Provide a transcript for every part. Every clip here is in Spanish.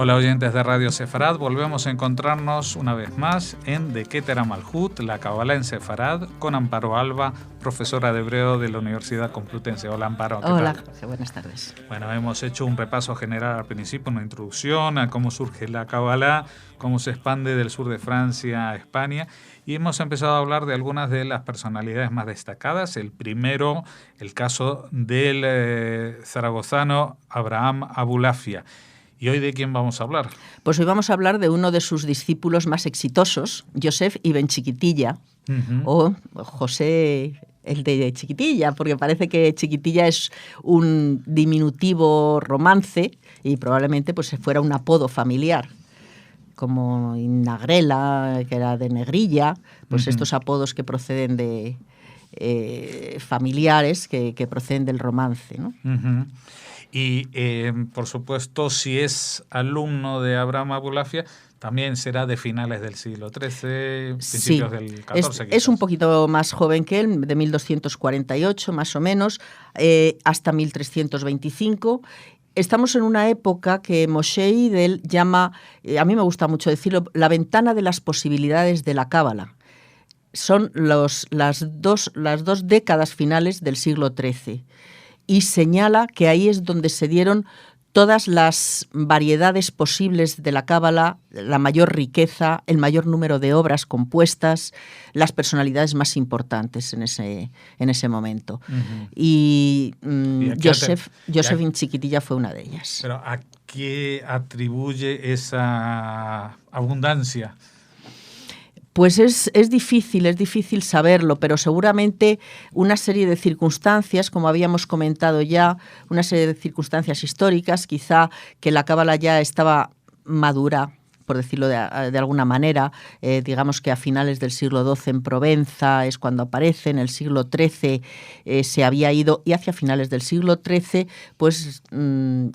Hola oyentes de Radio Sefarad, volvemos a encontrarnos una vez más en De Keter Malhut, la Kabbalah en Sefarad, con Amparo Alba, profesora de hebreo de la Universidad Complutense. Hola Amparo, ¿qué Hola, tal? Jorge, buenas tardes. Bueno, hemos hecho un repaso general al principio, una introducción a cómo surge la Kabbalah, cómo se expande del sur de Francia a España, y hemos empezado a hablar de algunas de las personalidades más destacadas. El primero, el caso del zaragozano Abraham Abulafia. ¿Y hoy de quién vamos a hablar? Pues hoy vamos a hablar de uno de sus discípulos más exitosos, Yosef Ibn Chiquitilla, o José el de Chiquitilla, porque parece que Chiquitilla es un diminutivo romance y probablemente pues fuera un apodo familiar, como Nagrela, que era de Negrilla, pues estos apodos que proceden de familiares que proceden del romance, ¿no? Y, por supuesto, si es alumno de Abraham Abulafia, también será de finales del siglo XIII, principios del XIV. Es un poquito más joven que él, de 1248 más o menos, hasta 1325. Estamos en una época que Moshe Idel llama, a mí me gusta mucho decirlo, la ventana de las posibilidades de la Cábala. Son las dos décadas finales del siglo XIII. Y señala que ahí es donde se dieron todas las variedades posibles de la Cábala, la mayor riqueza, el mayor número de obras compuestas, las personalidades más importantes en ese momento. Y Yosef Ibn Chiquitilla fue una de ellas. ¿Pero a qué atribuye esa abundancia? Pues es difícil saberlo, pero seguramente una serie de circunstancias, como habíamos comentado ya, una serie de circunstancias históricas, quizá que la Cábala ya estaba madura, por decirlo de alguna manera, digamos que a finales del siglo XII en Provenza es cuando aparece, en el siglo XIII se había ido, y hacia finales del siglo XIII pues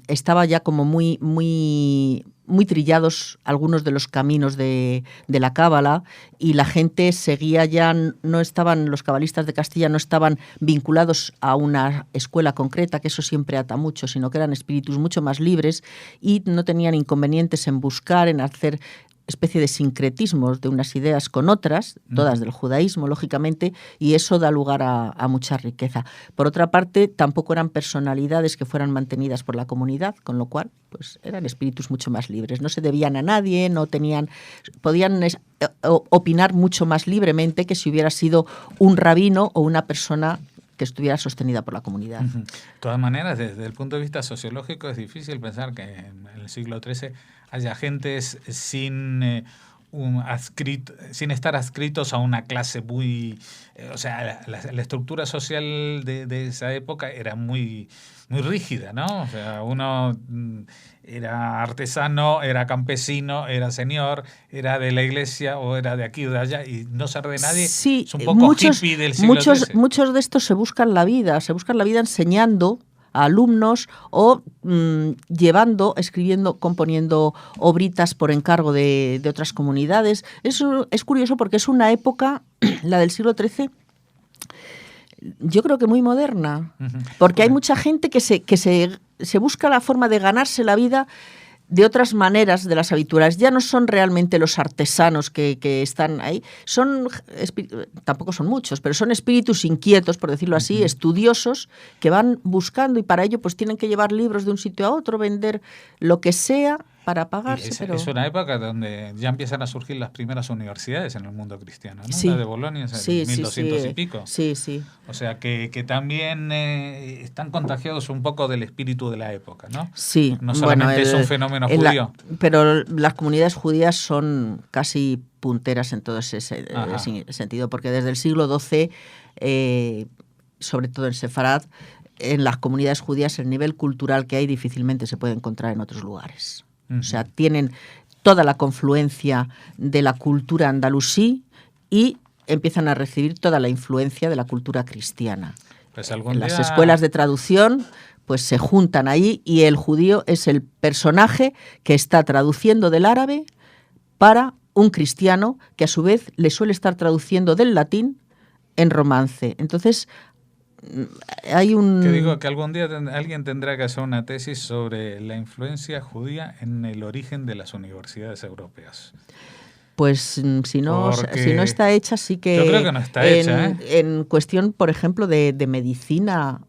estaba ya como muy trillados algunos de los caminos de la Cábala, y la gente seguía ya, los cabalistas de Castilla no estaban vinculados a una escuela concreta, que eso siempre ata mucho, sino que eran espíritus mucho más libres y no tenían inconvenientes en buscar, en hacer especie de sincretismos de unas ideas con otras, todas del judaísmo, lógicamente, y eso da lugar a mucha riqueza. Por otra parte, tampoco eran personalidades que fueran mantenidas por la comunidad, con lo cual pues eran espíritus mucho más libres. No se debían a nadie, podían opinar mucho más libremente que si hubiera sido un rabino o una persona que estuviera sostenida por la comunidad. De todas maneras, desde el punto de vista sociológico es difícil pensar que en el siglo XIII haya gentes sin estar adscritos a una clase muy... o sea, la estructura social de esa época era muy rígida, ¿no? O sea, uno era artesano, era campesino, era señor, era de la iglesia o era de aquí o de allá, y no ser de nadie. Sí, es un poco hippie del siglo XIII. Muchos de estos se buscan la vida enseñando a alumnos o llevando, escribiendo, componiendo obritas por encargo de otras comunidades. Eso es curioso porque es una época, la del siglo XIII, yo creo que muy moderna, porque hay mucha gente que se busca la forma de ganarse la vida de otras maneras de las habituales. Ya no son realmente los artesanos que están ahí, tampoco son muchos, pero son espíritus inquietos, por decirlo así, estudiosos, que van buscando, y para ello pues tienen que llevar libros de un sitio a otro, vender lo que sea para pagarse. Es una época donde ya empiezan a surgir las primeras universidades en el mundo cristiano, ¿no? Sí. La de Bolonia es en 1200 y pico. Sí. O sea que también están contagiados un poco del espíritu de la época, ¿no? Sí. No solamente es un fenómeno judío. Pero las comunidades judías son casi punteras en todo ese sentido, porque desde el siglo XII, sobre todo en Sefarad, en las comunidades judías el nivel cultural que hay difícilmente se puede encontrar en otros lugares. O sea, tienen toda la confluencia de la cultura andalusí y empiezan a recibir toda la influencia de la cultura cristiana. Pues las escuelas de traducción pues se juntan ahí, y el judío es el personaje que está traduciendo del árabe para un cristiano que a su vez le suele estar traduciendo del latín en romance. Entonces hay un... Que digo que algún día alguien tendrá que hacer una tesis sobre la influencia judía en el origen de las universidades europeas. Pues si no está hecha, sí que... Yo creo que no está hecha, ¿eh? En cuestión, por ejemplo, de medicina,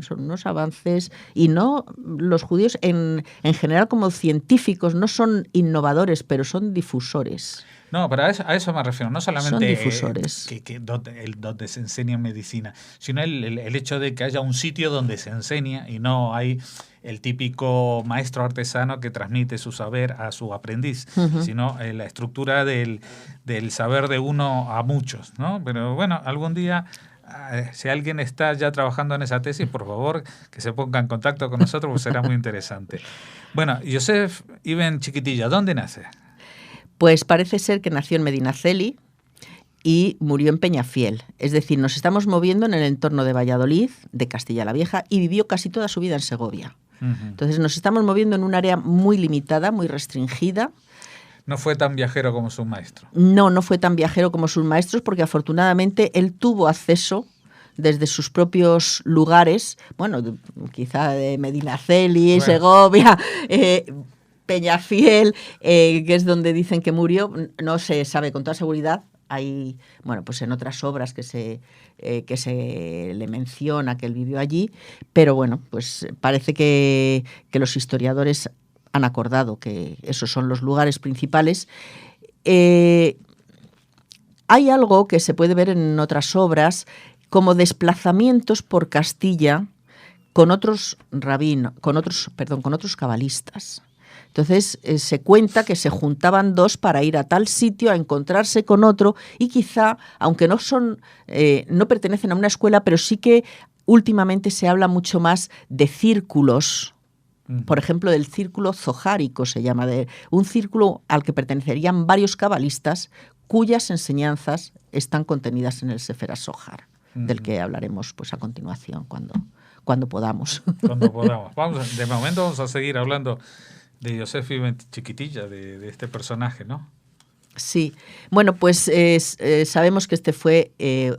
son unos avances, y no, los judíos en general como científicos no son innovadores, pero son difusores. No, pero a eso me refiero, no solamente son difusores. Donde se enseña medicina, sino el hecho de que haya un sitio donde se enseña y no hay el típico maestro artesano que transmite su saber a su aprendiz, sino la estructura del saber de uno a muchos, ¿no? Pero bueno, algún día, si alguien está ya trabajando en esa tesis, por favor, que se ponga en contacto con nosotros, pues será muy interesante. Bueno, Yosef Ibn Chiquitilla, ¿dónde nace? Pues parece ser que nació en Medinaceli y murió en Peñafiel. Es decir, nos estamos moviendo en el entorno de Valladolid, de Castilla la Vieja, y vivió casi toda su vida en Segovia. Entonces nos estamos moviendo en un área muy limitada, muy restringida. No fue tan viajero como su maestro. No fue tan viajero como sus maestros, porque afortunadamente él tuvo acceso desde sus propios lugares, bueno, quizá de Medinaceli, Segovia, Peñafiel, que es donde dicen que murió, no se sabe con toda seguridad. Hay, bueno, pues en otras obras que se le menciona que él vivió allí, pero bueno, pues parece que los historiadores han acordado que esos son los lugares principales. Hay algo que se puede ver en otras obras como desplazamientos por Castilla con otros cabalistas. Entonces se cuenta que se juntaban dos para ir a tal sitio a encontrarse con otro, y quizá, aunque no pertenecen a una escuela, pero sí que últimamente se habla mucho más de círculos. Por ejemplo, del círculo zohárico se llama, de un círculo al que pertenecerían varios cabalistas cuyas enseñanzas están contenidas en el Sefer HaZohar, del que hablaremos pues a continuación cuando podamos. Cuando podamos. De momento vamos a seguir hablando de Yosef Ibn Chiquitilla, de este personaje, ¿no? Sí. Bueno, pues sabemos que este fue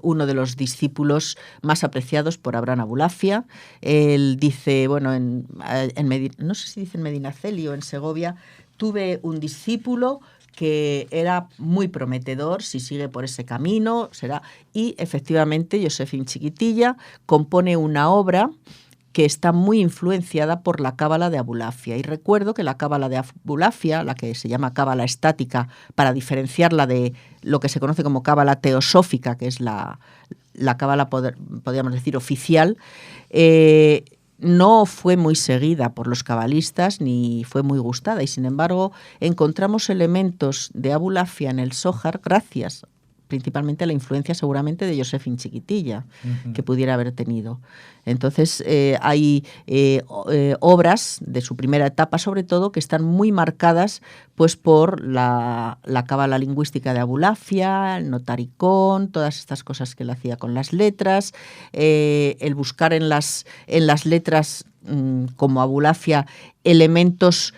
uno de los discípulos más apreciados por Abraham Abulafia. Él dice, bueno, no sé si dice en Medinaceli o en Segovia, tuve un discípulo que era muy prometedor, si sigue por ese camino, será. Y efectivamente, Yosef Ibn Chiquitilla compone una obra que está muy influenciada por la cábala de Abulafia. Y recuerdo que la cábala de Abulafia, la que se llama cábala estática, para diferenciarla de lo que se conoce como cábala teosófica, que es la cábala, podríamos decir, oficial, no fue muy seguida por los cabalistas ni fue muy gustada. Y sin embargo, encontramos elementos de Abulafia en el Zohar gracias principalmente a la influencia seguramente de Yosef Ibn Chiquitilla, que pudiera haber tenido. Entonces hay obras de su primera etapa, sobre todo, que están muy marcadas pues por la cábala lingüística de Abulafia, el notaricón, todas estas cosas que él hacía con las letras, el buscar en las letras, como Abulafia, elementos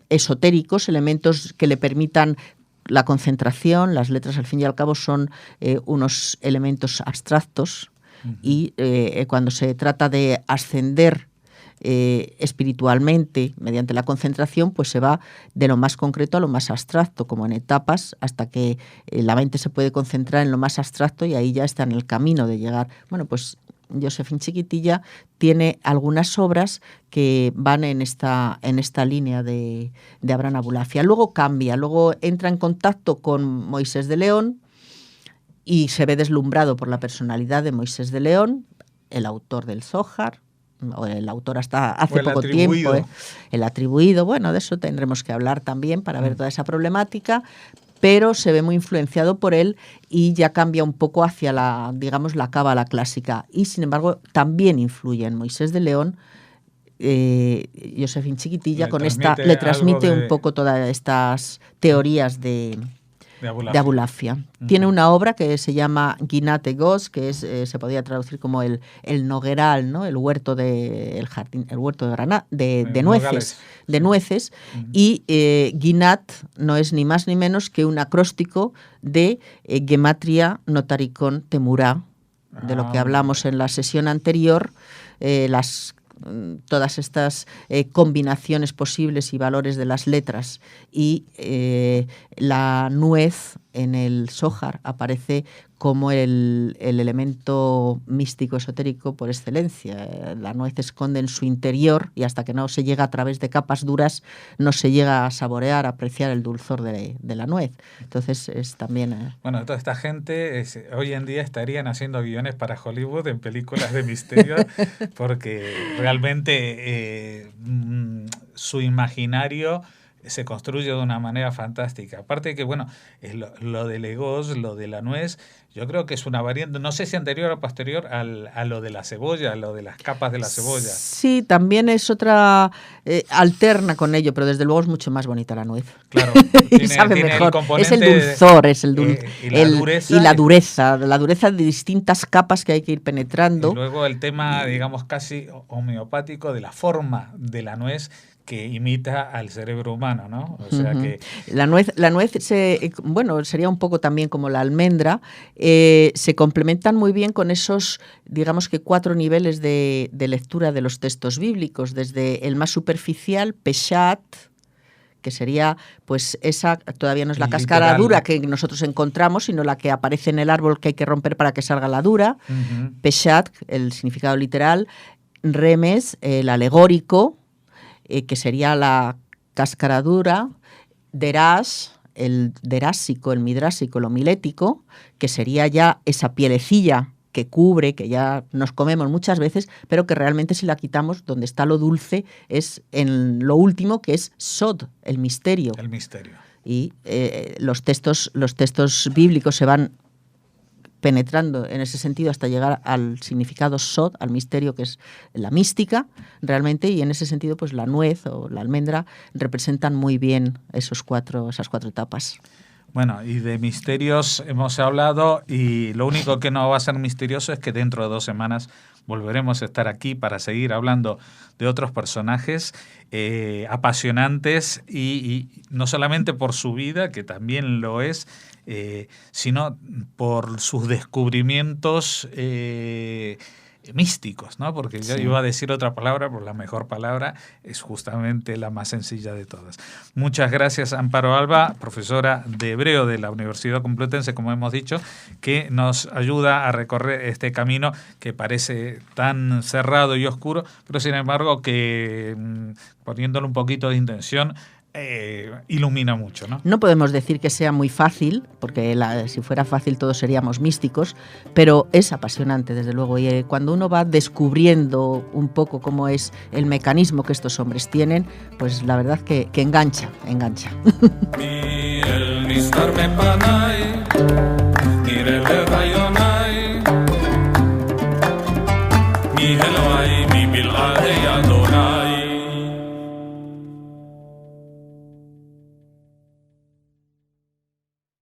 esotéricos, elementos que le permitan la concentración. Las letras, al fin y al cabo, son unos elementos abstractos, y cuando se trata de ascender espiritualmente mediante la concentración, pues se va de lo más concreto a lo más abstracto, como en etapas, hasta que la mente se puede concentrar en lo más abstracto y ahí ya está en el camino de llegar. Bueno, pues Yosef Ibn Chiquitilla tiene algunas obras que van en esta línea de Abraham Abulafia. Luego cambia, luego entra en contacto con Moisés de León y se ve deslumbrado por la personalidad de Moisés de León, el autor del Zohar, o el autor hasta hace poco tiempo, el atribuido. Bueno, de eso tendremos que hablar también para ver toda esa problemática, pero se ve muy influenciado por él y ya cambia un poco hacia la cábala clásica. Y sin embargo también influye en Moisés de León. Yosef Ibn Chiquitilla le transmite un poco todas estas teorías de Abulafia. Tiene una obra que se llama Ginat Egos, que se podría traducir como el nogueral, ¿no? El huerto de nueces. Y Ginat no es ni más ni menos que un acróstico de Gematria Notaricón Temurá, de lo que hablamos en la sesión anterior, todas estas combinaciones posibles y valores de las letras, y la nuez en el Zohar aparece como el elemento místico esotérico por excelencia. La nuez esconde en su interior, y hasta que no se llega a través de capas duras no se llega a saborear, a apreciar el dulzor de la nuez. Entonces es también... Bueno, toda esta gente hoy en día estarían haciendo guiones para Hollywood en películas de misterio porque realmente su imaginario se construye de una manera fantástica. Aparte de que, bueno, lo del egos, lo de la nuez, yo creo que es una variante, no sé si anterior o posterior a lo de la cebolla, a lo de las capas de la cebolla. Sí, también es otra alterna con ello, pero desde luego es mucho más bonita la nuez. Claro, y sabe mejor. Es el dulzor, y la dureza de distintas capas que hay que ir penetrando. Y luego el tema, digamos, casi homeopático de la forma de la nuez, que imita al cerebro humano, ¿no? O sea que la nuez sería un poco también como la almendra, se complementan muy bien con esos, digamos que 4 niveles de lectura de los textos bíblicos, desde el más superficial, peshat, que sería, pues esa todavía no es la cáscara literal, dura que nosotros encontramos, sino la que aparece en el árbol que hay que romper para que salga la dura. Peshat, el significado literal. Remes, el alegórico, que sería la cáscara dura. Derash, el derásico, el midrásico, el homilético, que sería ya esa pielecilla que cubre, que ya nos comemos muchas veces, pero que realmente si la quitamos, donde está lo dulce es en lo último, que es sod, el misterio. El misterio. Y los textos bíblicos se van penetrando en ese sentido hasta llegar al significado sod, al misterio, que es la mística realmente, y en ese sentido pues la nuez o la almendra representan muy bien esas cuatro etapas. Bueno, y de misterios hemos hablado, y lo único que no va a ser misterioso es que dentro de 2 semanas volveremos a estar aquí para seguir hablando de otros personajes apasionantes, y no solamente por su vida, que también lo es, sino por sus descubrimientos místicos, ¿no? Porque yo iba a decir otra palabra, pero la mejor palabra es justamente la más sencilla de todas. Muchas gracias, Amparo Alba, profesora de hebreo de la Universidad Complutense, como hemos dicho, que nos ayuda a recorrer este camino que parece tan cerrado y oscuro, pero sin embargo que poniéndole un poquito de intención ilumina mucho, ¿no? No podemos decir que sea muy fácil, porque si fuera fácil todos seríamos místicos, pero es apasionante, desde luego, y cuando uno va descubriendo un poco cómo es el mecanismo que estos hombres tienen, pues la verdad que engancha.